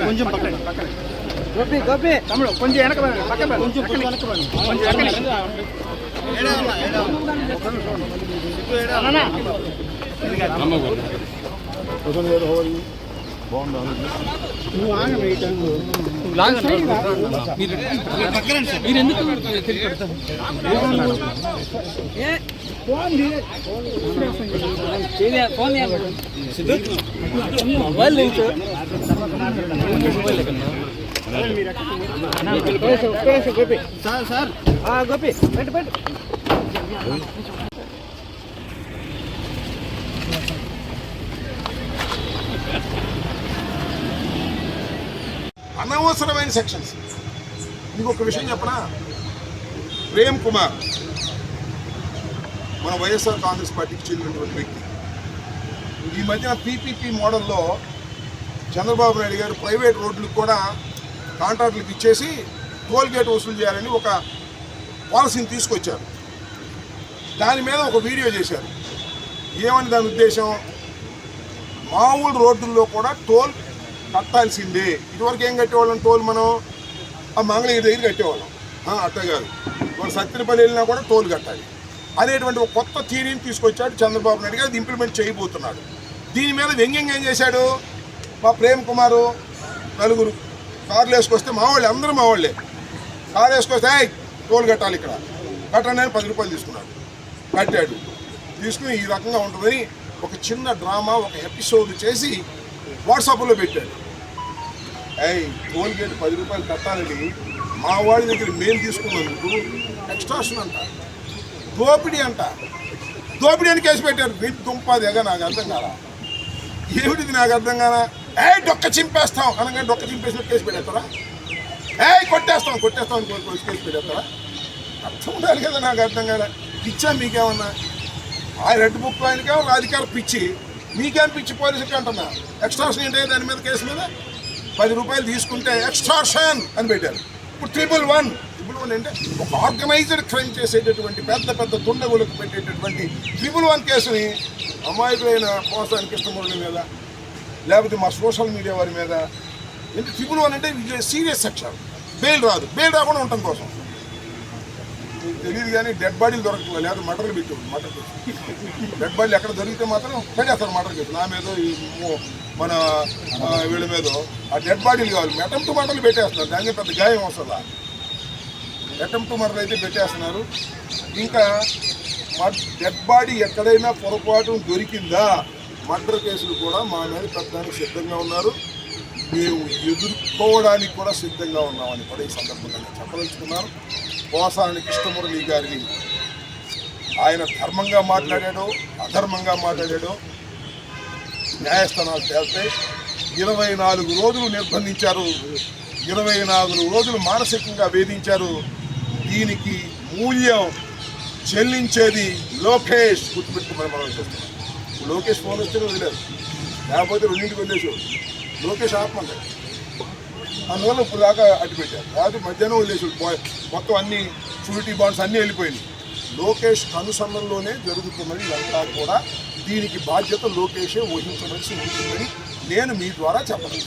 కొంచెం పక్కన గోపి గోపి తమ్ముడు కొంచెం వెనక పక్కన కొంచెం వెనక నువ్వు మీరు ఎందుకు మొబైల్ గోపి సార్ గోపి పెట్టు పెట్టు. అనవసరమైన సెక్షన్స్. ఇంకొక విషయం చెప్పనా, ప్రేమ్ కుమార్ మన వైఎస్ఆర్ కాంగ్రెస్ పార్టీకి చెందినటువంటి వ్యక్తి. ఈ మధ్యన పీపీపీ మోడల్లో చంద్రబాబు నాయుడు గారు ప్రైవేట్ రోడ్లకు కూడా కాంట్రాక్టులకు ఇచ్చేసి టోల్ గేట్ వసూలు చేయాలని ఒక పాలసీని తీసుకొచ్చారు. దాని మీద ఒక వీడియో చేశారు. ఏమని దాని ఉద్దేశం, మామూలు రోడ్డుల్లో కూడా టోల్ కట్టాల్సిందే. ఇదివరకు ఏం కట్టేవాళ్ళం, టోల్ మనం ఆ మంగళగిరి దగ్గర కట్టేవాళ్ళం. అట్లా కాదు, మన సత్తినపల్లి వెళ్ళినా కూడా టోల్ కట్టాలి అనేటువంటి ఒక కొత్త థియరీని తీసుకొచ్చాడు చంద్రబాబు నాయుడు గారు. అది ఇంప్లిమెంట్ చేయబోతున్నాడు. దీని మీద వ్యంగ్యంగా ఏం చేశాడు, మా ప్రేమ్ కుమారు నలుగురు కార్లు వేసుకొస్తే మా వాళ్ళే, అందరూ మా వాళ్ళే, కారు వేసుకొస్తే టోల్ కట్టాలి ఇక్కడ కట్టండి అని 10 రూపాయలు తీసుకున్నాడు. కట్టాడు. తీసుకుని ఈ రకంగా ఉంటుందని ఒక చిన్న డ్రామా, ఒక ఎపిసోడ్ చేసి వాట్సాప్లో పెట్టాడు. టోల్ గేట్ 10 రూపాయలు కట్టాలని మా వాడి దగ్గర మేము తీసుకున్నందుకు ఎక్స్ట్రాషన్ అంట, దోపిడీ అంట. దోపిడీ అని కేసు పెట్టారు. వీటి దుంపాదేగా నాకు అర్థం కాదా, ఏమిటిది నాకు అర్థం కాదా. డొక్క చింపేస్తాం అనగా డొక్క చింపేసిన కేసు పెట్టేస్తారా, కొట్టేస్తాం అని కేసు పెట్టేస్తారా, అర్థం ఉండాలి కదా. నాకు అర్థం కాదా. పిచ్చా మీకేమన్నా, ఆ రెడ్ బుక్ ఆయనకేమో రాజకీయాలు పిచ్చి, మీకేం పిచ్చి పోలీసులకి అంటున్నా. ఎక్స్ట్రాషన్ ఏంటంటే దాని మీద కేసు మీద 10 రూపాయలు తీసుకుంటే ఎక్స్ట్రాషన్ అని పెట్టారు. ఇప్పుడు 111 అంటే ఒక ఆర్గనైజ్డ్ క్రైమ్ చేసేటటువంటి పెద్ద పెద్ద దుండగులకు పెట్టేటటువంటి 111 కేసుని అమాయకులైన పోసాని కృష్ణమూర్తి మీద లేకపోతే మా సోషల్ మీడియా వారి మీద అంటే 111 అంటే సీరియస్ సెక్షన్. బెయిల్ రాదు, బెయిల్ రాకుండా ఉండటం కోసం. మీకు తెలియదు కానీ డెడ్ బాడీలు దొరకట్లేదు, లేదా మటర్లు పెట్టేవాడు. డెడ్ బాడీలు ఎక్కడ దొరికితే మాత్రం పెట్టేస్తారు మటర్ కేసు. నా మీద మన వీళ్ళ మీద ఆ డెడ్ బాడీలు కావాలి, అటెంప్ట్ మటర్లు పెట్టేస్తున్నారు. దానికి పెద్ద గాయం వస్తుందా, అటెంప్ట్ మటర్లు అయితే పెట్టేస్తున్నారు. ఇంకా డెడ్ బాడీ ఎక్కడైనా పొరపాటు దొరికిందా మర్డర్ కేసులు కూడా మా మీద పెట్టడానికి సిద్ధంగా ఉన్నారు. మేము ఎదుర్కోవడానికి కూడా సిద్ధంగా ఉన్నామని కూడా ఈ సందర్భంగా చెప్పదలుచుకున్నాను. పోసాని కృష్ణమురళి గారిని ఆయన ధర్మంగా మాట్లాడాడో అధర్మంగా మాట్లాడాడో న్యాయస్థానాలు తేల్తాయి. 24 రోజులు నిర్బంధించారు, 24 రోజులు మానసికంగా వేధించారు. దీనికి మూల్యం చెల్లించేది లోకేష్. గుర్తుపెట్టుకోమని మనం చేస్తున్నాం. లోకేష్ ఫోన్ వస్తే వదిలేదు, లేకపోతే 2ంటికి వదిలేసాడు. లోకేష్ ఆత్మహత్య, అందువల్ల ఇప్పుడు దాకా అడ్డు పెట్టారు. కాదు మధ్యాహ్నం వదిలేసాడు. మొత్తం అన్ని షూరిటీ బాండ్స్ అన్నీ వెళ్ళిపోయింది. లోకేష్ కనుసన్నల్లోనే జరుగుతున్నది ఇదంతా కూడా. దీనికి బాధ్యత లోకేషే వహించవలసి ఉంటుందని నేను మీ ద్వారా చెప్పను.